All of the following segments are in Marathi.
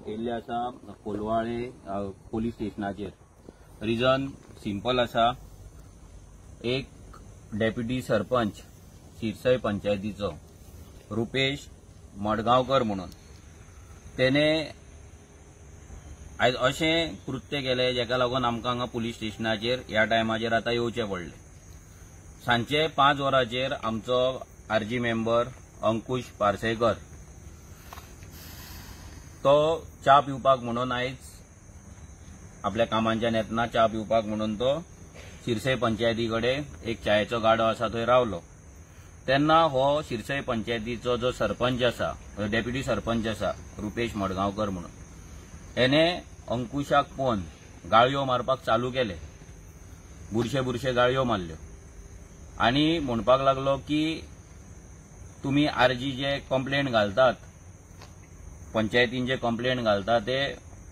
येयल्ले आसा कोलवाळे पोलीस स्टेशनाचेर। रिजन सिंपल आसा, एक डेप्युटी सरपंच शिरसय पंचायतीचो रुपेश मडगांवकर म्हणून तेने आज अशें कृत्य केले जेका लागून आमकां हांगा पुलीस स्टेशनाचेर ह्या टायमाचेर आतां येवचें पडलें। सांजचे 5 वरांचेर आमचो आरजी मेंबर अंकुश पार्सेकर तो च्या पिवपाक म्हणून आयज आपल्या कामांच्यान येतना च्या पिवपाक म्हणून तो शिरसय पंचायती कडेन एक चायेचो गाडो आसा थंय रावलो। तेन्ना हो शिरसय पंचायतीचो जो सरपंच आसा, डेप्युटी सरपंच आसा रुपेश मडगांवकर म्हणून, हेने अंकुशाक पोवन गाळयो मारपाक चालू केले। बुरशे गाळयो मारल्यो आनी म्हणपाक लागलो की तुम्ही आरजी जे कंप्लेंट घालतात, पंचायतीन जे कंप्लेंट घालता ते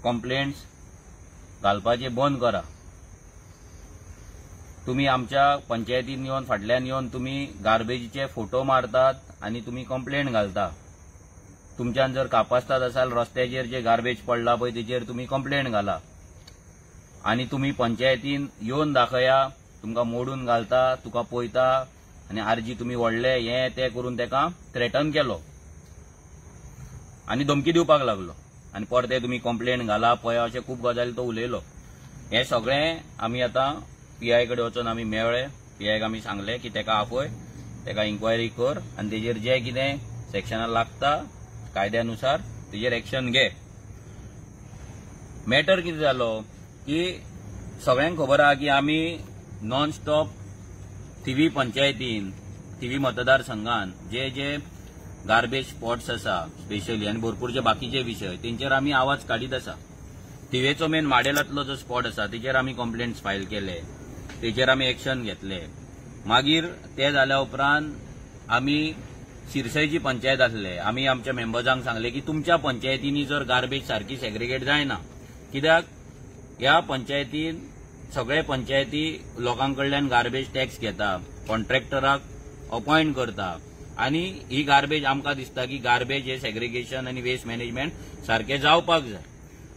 कंप्लेंट्स घालपाचे बंद करा। तुम्ही आमच्या पंचायतीन येवन फाटल्यान येवन तुम्ही गार्बेजीचे फोटो मारतात आणि तुम्ही कंप्लेंट घालता। तुमच्यान जर कापासतात असाल रस्त्याचेर जे गार्बेज पडला पळय तेचेर तुम्ही कंप्लेंट घाला आणि तुम्ही पंचायतीन येवन दाखया, तुमकां मोडून घालता, तुका पळयता आणि आरजी तुम्ही व्हडले हे ते करून तेका थ्रेटन केलो आणि धमकी दिवपाक लागलो आणि परते तुम्ही कंप्लेंट घाला पळय अशें खूब गजाली तो उलयलो। हे सगळें आमी आतां पीआय कडेन वचून आमी मेळ्ळे। पीआयक आमी सांगले की तेका आपय, तेका इन्क्वायरी कर आनी तेजेर जे कितें सेक्शनां लागता कायद्यानुसार तेजेर एक्शन घे। मॅटर कितें जालो की सगळ्यांक खबर आहा की आमी नॉन स्टॉप थिवी पंचायतीन, थिवी मतदारसंघान जे जे गार्बेज स्पॉट्स आसा स्पेशली आनी भरपूरचे बाकीचे विशय तेंचेर आमी आवाज काडीत आसा। थिवेचो मेन माडेलांतलो जो स्पॉट आसा तेचेर आमी कंप्लेंट्स फायल केले, तेचेर आमी एक्शन घेतले। मागीर ते जाल्या उपरांत आमी शिरसयची पंचायत आसले, आमी आमच्या मेंबर्सांक सांगले की तुमच्या पंचायतींनी जर गार्बेज सारकी सेग्रिगेट जायना, कित्याक ह्या पंचायतीन सगळे पंचायती लोकांकडल्यान गार्बेज टॅक्स घेता, कॉन्ट्रॅक्टराक अपॉइंट करता आणि ही गार्बेज आमकां दिसता की गार्बेज हे सेग्रिगेशन आणि वेस्ट मॅनेजमेंट सारखे जावपाक जाय।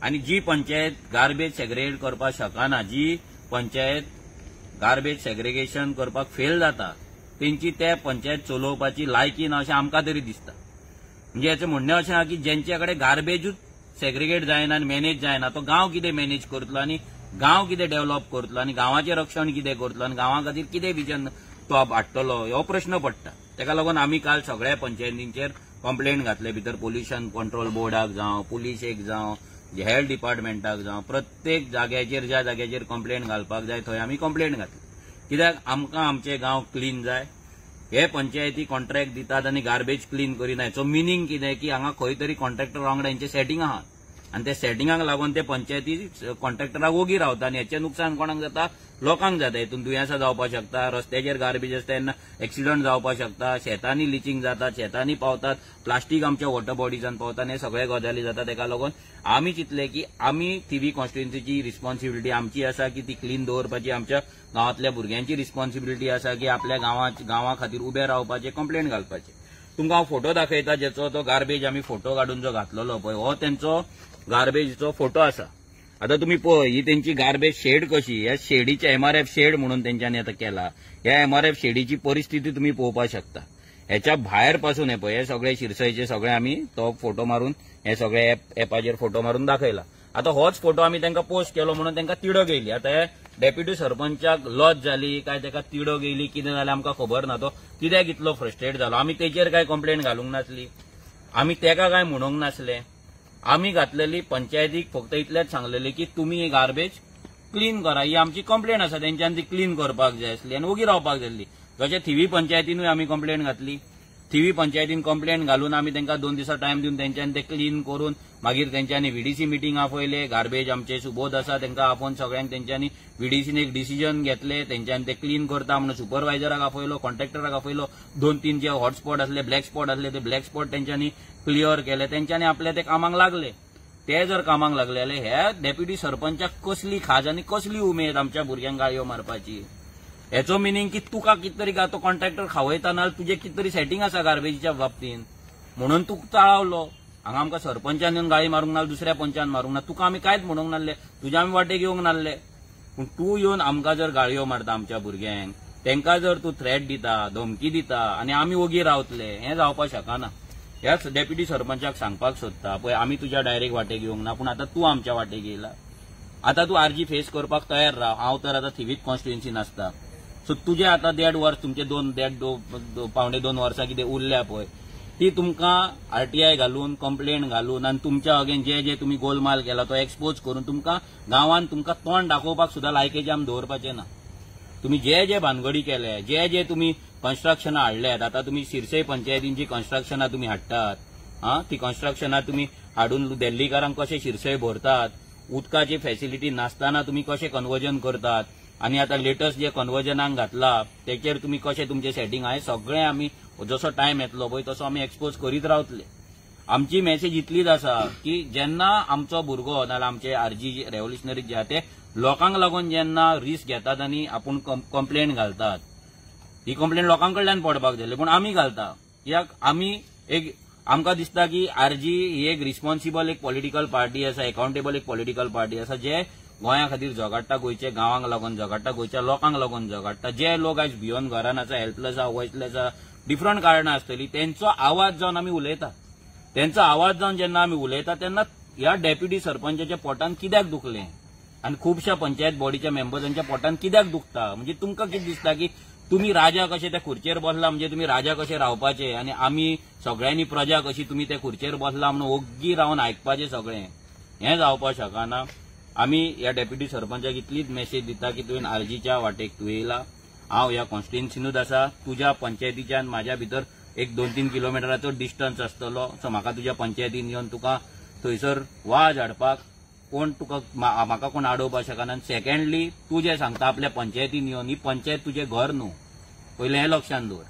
आणि जी पंचायत गार्बेज सेग्रिगेट करपाक शकना, जी पंचायत गार्बेज सेग्रिगेशन करपाक फेल जाता, तेंची ते पंचायत चलोवपाची लायकी ना अशें आमकां तरी दिसता। म्हणजे हेचें म्हणणें अशें आहा की जेंचे कडेन गार्बेजूच सेग्रिगेट जायना आनी मॅनेज जायना तो गांव कितें मॅनेज करतलो आनी गांव कितें डेव्हलप करतलो आनी गांवाचें रक्षण कितें करतलो आनी गांवा खातीर कितें विजन तो हाडटलो हो प्रश्न पडटा। तेका लागून आमी काल सगळ्या पंचायतींचेर कंप्लेंट घातले, भितर पोल्युशन कंट्रोल बोर्डाक जावं, पुलिसेक जावं, हेल्थ डिपार्टमेंटाक जावं, प्रत्येक जाग्याचेर ज्या जाग्याचेर कंप्लेंट घालपाक जाय थंय आमी कंप्लेंट घातली। कित्याक आमकां आमचे गांव क्लीन जाय। हे पंचायती कॉन्ट्रॅक्ट दितात आनी गार्बेज क्लीन करिना, हेचो मिनींग कितें की हांगा खंय तरी कॉन्ट्रॅक्टर वांगडा हेंचे सेटिंग आहा आनी ते सेटिंगाक लागून ते पंचायती कॉन्ट्रॅक्टराक ओगी रावता आनी हेचें नुकसान कोणाक जाता? लोकांक जाता। हेतून दुयेंसां जावपाक शकता, रस्त्याचेर गार्बेज आसता तेन्ना एक्सिडंट जावपाक शकता, शेतांनी लिचींग जाता, शेतांनी पावतात, प्लास्टीक आमच्या वॉटर बॉडीजान पावता, हे सगळे गजाली जाता। तेका लागून आमी चिंतले की आमी थिवी कॉन्स्टिट्युएन्सीची रिस्पॉन्सिबिलिटी आमची आसा की ती क्लीन दवरपाची, आमच्या गांवांतल्या भुरग्यांची रिस्पॉन्सिबिलिटी आसा की आपल्या गांवा खातीर उबे रावपाचे, कंप्लेंट घालपाचे। तुमकां हांव फोटो दाखयता जेचो तो गार्बेज आमी फोटो काडून जो घातलेलो पळय हो तेंचो गार्बेजचो फोटो आसा। आता तुम्ही पळय ही तेंची गार्बेज शेड कशी, ह्या शेडीचे एमआरएफ शेड म्हणून तेंच्यांनी आता केला। ह्या एमआरएफ शेडीची परिस्थिती तुम्ही पळोवपाक शकता। ह्याच्या भायर पासून हे पळय हे सगळे शिरसयचे सगळे आमी तो फोटो मारून हे सगळे एपाचेर फोटो मारून दाखयला। आता होच फोटो आमी तांकां पोस्ट केलो म्हणून तांकां तिडक येयली। आता हे डेप्युटी सरपंचाक लॉस जाली काय ताका तिडक येयली कितें जालें आमकां खबर ना, तो कित्याक इतलो फ्रस्ट्रेट जालो। आमी तेचेर काय कंप्लेंट घालूंक नासली, आमी तेका काय म्हणूंक नासले। आमी घातलेली पंचायतीक फक्त इतलेंच सांगलेलें की तुमी ही गार्बेज क्लीन करा, ही आमची कंप्लेंट आसा, तेंच्यांनी ती क्लीन करपाक जाय आसली आनी ओगी रावपाक जाय आसली। जशें थिवी पंचायतीनूय आमी कंप्लेंट घातली, थिवी पंचायतीन कंप्लेंट घालून आमी तांकां 2 दिसा टायम दिवन तेंच्यांनी ते क्लीन करून मागीर तेंच्यांनी व्हीडीसी मिटींग आपयले। गार्बेज आमचे सुबोध आसा तांकां आपोवन सगळ्यांक तेंच्यांनी व्हीडीसीन एक डिसिजन घेतले, तेंच्यांनी ते क्लीन करता म्हणून सुपरवायझराक आपयलो, कॉन्ट्रॅक्टराक आपयलो। 2-3 जे हॉटस्पॉट आसले, ब्लॅक स्पॉट आसले, ते ब्लॅक स्पॉट तेंच्यांनी क्लियर केले, तेंच्यांनी आपल्या ते कामाक लागले। ते जर कामाक लागलेले हे डेप्युटी सरपंचाक कसली खाज आनी कसली उमेद आमच्या भुरग्यांक गाळयो मारपाची? हेचो मिनींग की तुका कितें तरी तो कॉन्ट्रॅक्टर खावयता ना तुजे कितें तरी सेटिंग आसा गार्बेजीच्या बाबतींत म्हणून तूं चाळवलो हांगा आमकां सरपंचान येवन गाळी मारूंक ना, दुसऱ्या पंचान मारूंक ना, तुका आमी कांयच म्हणूंक नासले, तुज्या आमी वाटेक येवंक नासले. पूण तूं येवन आमकां जर गाळयो मारता आमच्या भुरग्यांक, तांकां जर तूं थ्रेट दिता, धमकी दिता आनी आमी ओगी रावतले, हें जावपाक शकना. ह्याच डेप्युटी सरपंचाक सांगपाक सोदता पळय, आमी तुज्या डायरेक्ट वाटेक येवंक ना, पूण आतां तूं आमच्या वाटेक येयला. आतां तूं आरजी फेस करपाक तयार राव. हांव तर आतां थिवीत कॉन्स्टिट्युएन्सीन आसता. सो तुजे आतां 1.5 वर्स, तुमचे 2.5 वर्सां कितें उरल्या पळय, ती तुमकां आरटीआय घालून, कंप्लेंट घालून आनी तुमच्या अगेन जे तुम्ही गोलमाल केला तो एक्सपोज करून तुमकां गांवांत तुमकां तोंड दाखोवपाक सुद्दां लायकेचें आमी दवरपाचें ना. तुम्ही जे भानगडी केले, जे तुम्ही कन्स्ट्रक्शनां हाडल्यात, आतां तुम्ही शिरसय पंचायतीन जी कन्स्ट्रक्शनां तुम्ही हाडटात, ती कन्स्ट्रक्शनां तुम्ही हाडून दिल्लीकारांक कशे शिरसय भरतात, उदकाची फॅसिलिटी नासतना तुम्ही कशे कन्वर्जन करतात, आणि आता लेटस्ट जे कन्वर्जनाक घातला तेचेर तुम्ही कशे तुमचे सेटिंग आहे, सगळें आमी जसो टायम येतलो पळय तसो आमी एक्सपोज करीत रावतले. आमची मेसेज इतलीच आसा की जेन्ना आमचो भुरगो नाल्यार आमचे आरजी रेव्होल्युशनरी जे आहा ते लोकांक लागून जेन्ना रिस्क घेतात आनी आपूण कंप्लेंट घालतात, ही कंप्लेंट लोकांकडल्यान पडपाक जाय, पूण आमी घालता. कित्याक आमी आमकां दिसता की आरजी ही एक रिस्पॉन्सिबल एक पॉलिटिकल पार्टी आसा, अकाउंटेबल एक पॉलिटिकल पार्टी आसा, जे गोंया खातीर झगडटा, गोंयच्या गांवांक लागून झगडटा, गोंयच्या लोकांक लागून झगडटा. जे लोक आयज भियोन घरान आसा, हेल्पलेस आहा, वॉइसलेस आहा, डिफरंट कारणां आसतली, तेंचो आवाज जावन आमी उलयता. तेंचो आवाज जावन जेन्ना आमी उलयता तेन्ना ह्या डेप्युटी सरपंचाच्या पोटान कित्याक दुखलें आनी खुबश्या पंचायत बॉडीच्या मेंबर्सांच्या पोटान कित्याक दुखता. म्हणजे तुमकां कितें दिसता की तुम्ही राजा कशे त्या खुर्चेर बसला, म्हणजे तुम्ही राजा कशे रावपाचे आनी आमी सगळ्यांनी प्रजा कशी तुम्ही त्या खुर्चेर बसला म्हणून ओग्गी रावन आयकपाचें सगळें, हें जावपाक शकना. आमी ह्या डेप्युटी सरपंचाक इतलीच मेसेज दिता की तुवें आरजीच्या वाटेक तूं येयला. हांव ह्या कॉन्स्टिट्युएन्सीनूच आसा. तुज्या पंचायतीच्यान म्हाज्या भितर 1-2-3 किलोमिटराचो डिस्टन्स आसतलो. सो म्हाका तुज्या पंचायतीन येवन तुका थंयसर वाज हाडपाक कोण तुका म्हाका कोण आडोवपाक शकना. सेकंडली तूं जें सांगता आपल्या पंचायतीन येवन, ही पंचायत तुजें घर न्हू, पयलें हें लक्षांत दवर.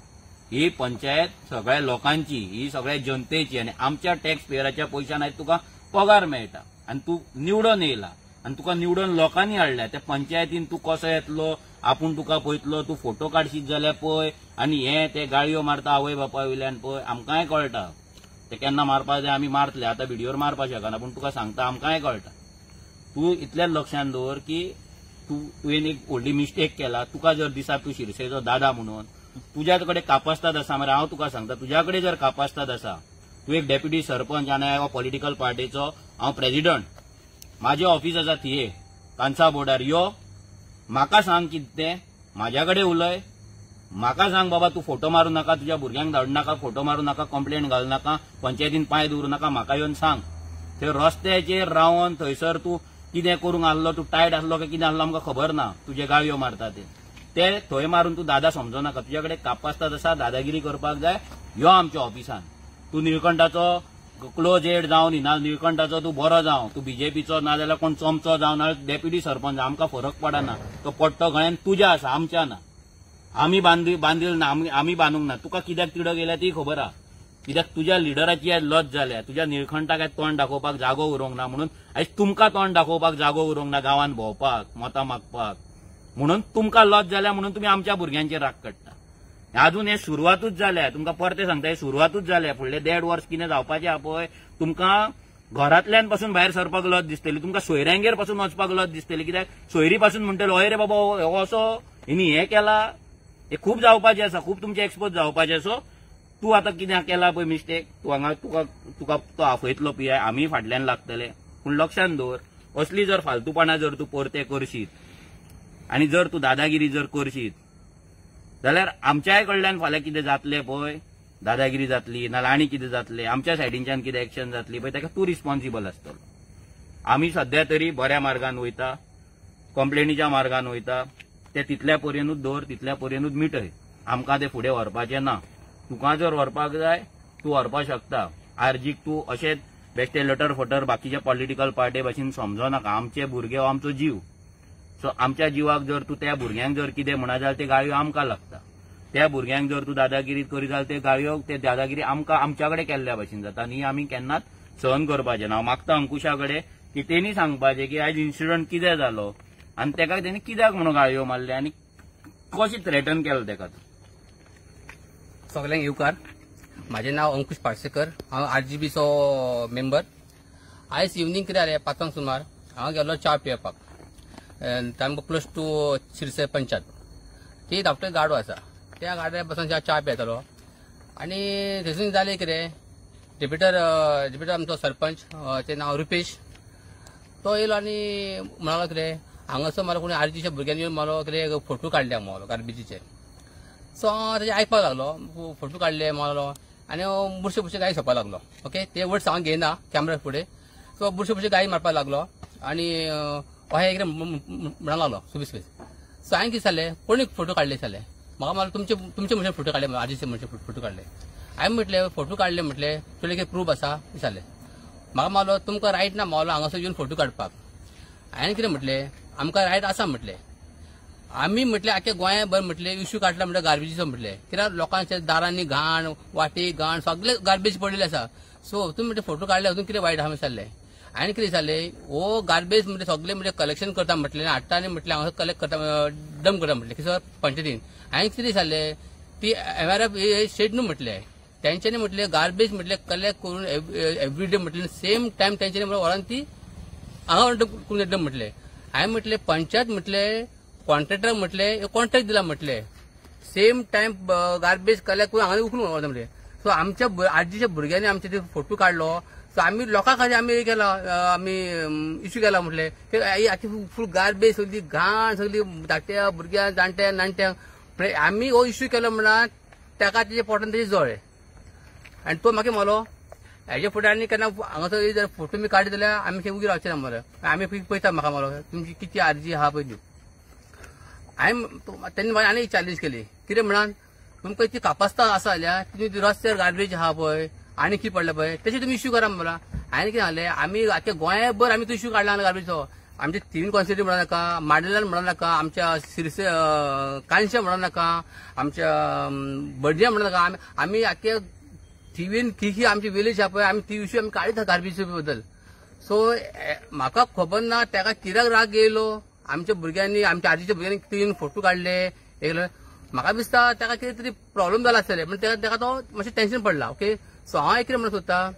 ही पंचायत सगळ्या लोकांची, ही सगळ्या जनतेची आनी आमच्या टॅक्स पेयराच्या पयशान आयज तुका पगार मेळटा आनी तूं निवडून येयला आनी तुका निवडून लोकांनी हाडल्या. त्या पंचायतीन तूं कसो येतलो, आपूण तुका पळयतलो, तूं फोटो काडशीत जाल्यार पळय, आनी हे ते गाळयो मारता आवय बापा वयल्यान पळय, आमकांय कळटा ते केन्ना मारपा जाय आमी मारतले, आतां व्हिडिओर मारपाक शकना, पूण तुका सांगता आमकांय कळटा. तूं इतल्याच लक्षांत दवर की तुवें एक व्हडली मिस्टेक केला. तुका जर दिसा तूं शिरसेचो दादा म्हणून तुज्या कडेन कापास्ताद आसा, मरे हांव तुका सांगता, तुज्या कडेन जर कापास्ताद आसा, तूं एक डेप्युटी सरपंच आनी ह्या पॉलिटिकल पार्टीचो हांव प्रेसिडंट, म्हाजें ऑफिस आसा थिये कांसा बोर्डार, यो म्हाका सांग कितें तें, म्हाज्या कडेन उलय, म्हाका सांग बाबा तूं फोटो मारूं नाका, तुज्या भुरग्यांक धाडूं नाका, फोटो मारूं नाका, कंप्लेंट घालूं नाका, पंचायतीन पांय दवरूं नाका, म्हाका येवन सांग. थंय रस्त्याचेर रावन थंयसर तूं कितें करूंक आसलो, तूं टायट आसलो काय कितें आसलो आमकां खबर ना, तुजे गाळयो मारता ते थंय मारून तूं दादा समजो नाका. तुज्या कडेन कापास्ताद आसा, दादागिरी करपाक जाय, यो आमच्या ऑफिसान. तूं निळकंठाचो क्लोज एड जावन ना, निळकंठाचो तूं बरो जावं, तूं बीजेपीचो ना जाल्यार कोण चमचो जावन ना डेप्युटी सरपंच, आमकां फरक पडना. तो पट्टो गळ्यान तुज्या आसा, आमच्या ना. आमी बांदील ना, आमी बांदूंक ना. तुका कित्याक तिडक गेल्या ती खबर आहा, कित्याक तुज्या लिडराची आयज लज जाल्या, तुज्या निळकंठाक आयज तोंड दाखोवपाक जागो उरोंक ना, म्हणून आयज तुमकां तोंड दाखोवपाक जागो उरोंक ना, गांवांत भोंवपाक, मतां मागपाक, म्हणून तुमकां लज जाल्या, म्हणून तुमी आमच्या भुरग्यांचेर राग काडटा. अजून हे सुरवातूच जाल्या, तुमकां परते सांगता, हे सुरवातूच जाल्या. फुडले 1.5 वर्स कितें जावपाचें आहा पळय, तुमकां घरांतल्यान पासून भायर सरपाक लज दिसतली, तुमकां सोयऱ्यांगेर पासून वचपाक लज दिसतली. कित्याक सोयरी पासून म्हणटलो हय रे बाबा हो असो हिनी हें केला, हे खूब जावपाचें आसा, खूब तुमचें एक्सपोज जावपाचें. सो तूं आतां कितें केला पळय मिस्टेक, तूं हांगा तुका तो आफयतलो पियाय, आमी फाटल्यान लागतले. पूण लक्षांत दवर, असली जर फालतूपणां जर तूं परते करशीत आनी जर तूं दादागिरी जर करशीत जाल्यार आमच्याय कडल्यान फाल्यां कितें जातलें पळय, दादागिरी जातली नाल्यार आनी कितें जातलें, आमच्या सायडींच्यान कितें एक्शन जातली पळय, ताका तूं रिस्पॉन्सिबल आसतलो. आमी सध्या तरी बऱ्या मार्गान वयता, कंप्लेनीच्या मार्गान वयता, ते तितल्या पर्यंतूच दवर, तितल्या पर्यंतूच मिटय. आमकां ते फुडें व्हरपाचें ना. तुका जर व्हरपाक जाय तूं व्हरपाक शकता. आरजीक तूं अशेंच बेश्टे लटर फटर बाकीच्या पॉलिटिकल पार्टी भाशेन समजो नाका. आमचे भुरगे हो आमचो जीव. सो आमच्या जिवाक जर तूं त्या भुरग्यांक जर कितें म्हणा जाल्यार ते गाळयो आमकां लागता. त्या भुरग्यांक जर तूं दादागिरी करी जाल्यार ते गाळयो, ते दादागिरी आमकां आमच्या कडेन केल्ल्या भाशेन जाता आनी आमी केन्नाच सहन करपाचें ना. हांव मागता अंकुशा कडेन की तेणी सांगपाचें की आयज इन्सिडंट कितें जालो आनी तेका तेणी कित्याक म्हणून गाळयो मारले आनी कशें थ्रेटन केलो तेका. सगळ्यांक येवकार. माझे नाव अंकुश पार्सेकर, हांव आरजीबीचो मेंबर. आयज इवनिंग कितें जालें 5 सुमार हांव गेलो च्या पिवपाक. तांकां क्लोज टू शिरसे पंचायत. ती धाकटो गाडो आसा, त्या गाड्यार बसून च्या पियेतालो आनी थंयसून जालें कितें, डेप्युटर आमचो सरपंच, तें नांव रुपेश, तो येयलो आनी म्हणलो कितें हांगासर म्हाका कोणी आरजीच्या भुरग्यांनी येवन म्हाका कितें फोटो काडले म्हाका गार्बेजीचे. सो हांव तेजें आयकपाक लागलो, फोटो काडले म्हाका आनी बुरशे गाय सोंपपाक लागलो. ओके, ते वर्ड्स हांव घेयना कॅमेरा फुडें. सो बुरशे गाय मारपाक लागलो आनी अशें कितें म्हणूंक लागलो सुबीस. सो हांवें कितें जालें, कोणी फोटो काडले जालें म्हाका म्हणलें तुमचे म्हणचे फोटो काडले, आरजीचे म्हणचे फोटो काडले. हांवें म्हटलें फोटो काडले, म्हटलें तुजे कितें प्रूफ आसा विचारलें. म्हाका म्हणलो तुमकां रायट ना म्हणलो हांगासर येवन फोटो काडपाक. हांवें कितें म्हटलें आमकां रायट आसा म्हटलें. आमी म्हटलें आख्या गोंयाभर म्हटलें इश्यू काडला म्हटलें गार्बेजीचो म्हटलें, कित्याक लोकांच्या दारांनी घाण वाटी घाण सगळे गार्बेज पडिल्ले आसा. सो तुमी म्हटलें फोटो काडले हातून कितें वायट आहा विचारलें. हांवें कितें विचारलें हो गार्बेज म्हटलें सगळे म्हटलें कलेक्शन करता म्हटलें, हाडटा आनी म्हटलें हांगासर कलेक्ट करता डंप करता म्हटलें किसर पंचायतीन. हांवें कितें विचारलें ती MRF स्टेट न्हू म्हटलें, तेंच्यांनी म्हटलें गार्बेज म्हटलें कलेक्ट करून एवरीडे म्हटलें सेम टायम तेंच्यांनी म्हटलें व्हरोन ती हांगा डंप म्हटलें. हांवें म्हटलें पंचायत म्हटलें कॉन्ट्रॅक्टर म्हटलें कॉन्ट्रॅक्ट दिला म्हटलें सेम टायम गार्बेज कलेक्ट करून हांगा उखलून व्हरता म्हटलें. सो आमच्या आरजीच्या भुरग्यांनी आमचे ते फोटो काडलो. सो आमी लोकां खातीर आमी केला, आमी इश्यू केला म्हटलें आख्खी फूल गार्बेज सगळी घाण सगळी धाकट्या भुरग्यांक जाणट्या नाणट्यांक आमी हो इश्यू केलो म्हणल्यार ताका तेजे पोटान तेजे जळ्ळे. आनी तो म्हाका म्हणलो हेजे फुडें आनी केन्ना हांगासर जर फोटो मी काडले जाल्यार आमी खंय उगी रावचे ना मरे, आमी पळयता म्हाका म्हणलो तुमची किती आरजी आहा पळय ती. तेन्ना म्हाका आनी चॅलेंज केली कितें म्हणून तुमकां ती कापास्ता आसा जाल्यार तुमी रस्त्यार गार्बेज आहा पळय आनी कितें पडलें पळय तशें तुमी इश्यू करा म्हणला. हांवें कितें सांगलें आमी आख्या गोंयाभर आमी तो इश्यू काडला गार्बेजचो. आमच्या तिवीन कॉन्स्टिट्युएंसी म्हणू नाका, माडेलान म्हणू नाका, आमच्या शिरसे कांशे म्हणू नाका, आमच्या बडजे म्हणू नाका, आमी आख्या थिवीन खी आमची विलेज आहा पळय आमी ती इश्यू आमी काडीत गार्बेज बद्दल. सो म्हाका खबर ना ताका कित्याक राग येयलो, आमच्या भुरग्यांनी आमच्या आजीच्या भुरग्यांनी तीन फोटो काडले एक. म्हाका दिसता ताका कितें तरी प्रॉब्लेम जाला आसतलें म्हणजे ताका तो मातशें टेन्शन पडला. ओके, सो हांव एक कितें म्हणत सोदता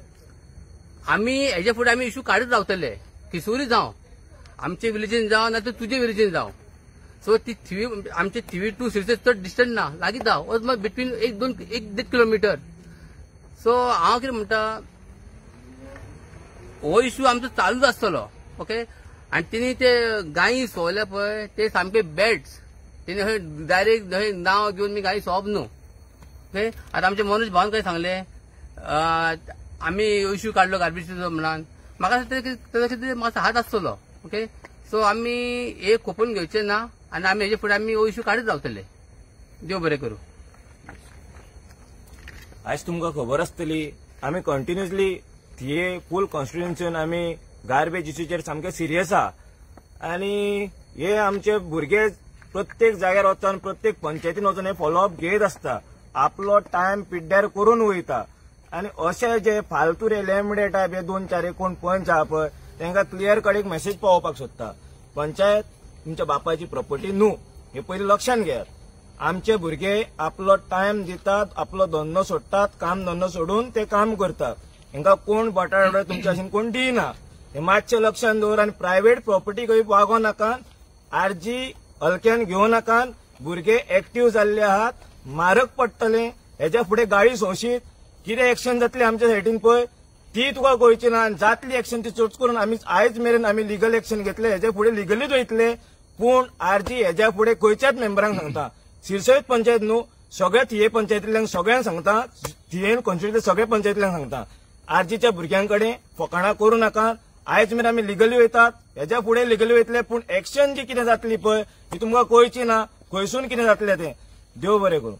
आमी हेजे फुडें आमी इश्यू काडीत रावतले खिसूरी जावं आमचे विलेजीन जावं ना तर तुजे विलेजीन जावं. सो ती थिवी आमचे थिवी टू शिरसे चड डिस्टन्स ना, लागीं जावं बिटवीन 1-1.5 किलोमिटर. सो हांव कितें म्हणटा हो इश्यू आमचो चालूच आसतलो. ओके, आनी तेणी ते गायी सोवले पळय ते सामके बॅड्स, तेणी खंय डायरेक्ट नांव घेवन मी गायी सोप न्हू. ओके, आतां आमचे मनोज भावान काय सांगलें आमी इश्यू काडलो गार्बेजीचो म्हणून, म्हाका ताजो कितें मातसो हात आसतलो. ओके, सो आमी हे खोपून घेवचे ना आनी आमी हेजे फुडें आमी हो इश्यू काडीत रावतले. देव बरें करूं. आज तुमकां खबर आसतली आमी कंटिन्युअसली हे फूल कॉन्स्टिट्युएन्सीन आमी गार्बेज इश्यूचेर सामके सिरियस आहा. आनी हे आमचे भुरगे प्रत्येक जाग्यार वचून प्रत्येक पंचायतीन वचून हे फॉलोअप घेत आसता, आपलो टायम पिड्ड्यार करून वयता. आनी अशे जे फालतू रे लेमडे टायप हे 2-4 कोण पंच आहा पळय तांकां क्लियर कट एक मेसेज पावोवपाक सोदता पंचायत तुमच्या बापाची प्रॉपर्टी न्हू, हे पयलीं लक्षांत घेयात. आमचे भुरगे आपलो टायम दितात, आपलो धंदो सोडटात, काम धंदो सोडून ते काम करतात. हांकां कोण बटाट तुमच्या भशेन कोण दिना, हे मातशें लक्षांत दवर. आनी प्रायव्हेट प्रॉपर्टी खंय वागो नाकात, आरजी हलक्यान घेवं नाकात. भुरगे एक्टीव जाल्ले आहात, मारक पडटले हेच्या फुडें गाळी सोंशीत कितें एक्शन जातली आमच्या सायडीन पळय ती तुका कळची ना. जातली एक्शन ती चड करून आमी आयज मेरेन आमी लिगल एक्शन घेतले, हेच्या फुडें लिगलीच वयतले. पूण आरजी हेच्या फुडें खंयच्याच मेंबरांक सांगता, शिरसयत पंचायत न्हू सगळ्या थिये पंचायतींतल्यान सगळ्यांक सांगता, थियेन कॉन्स्टिट्युएंसी सगळ्या पंचायतींतल्यान सांगता आरजीच्या भुरग्यांकडे फकाणां करूं नाका. आयज मेरेन आमी लिगली वयतात, हेच्या फुडें लिगली वयतले. पूण एक्शन जी कितें जातली पळय ती तुमकां कळची ना, खंयसून कितें जातलें तें. देव बरें करूं.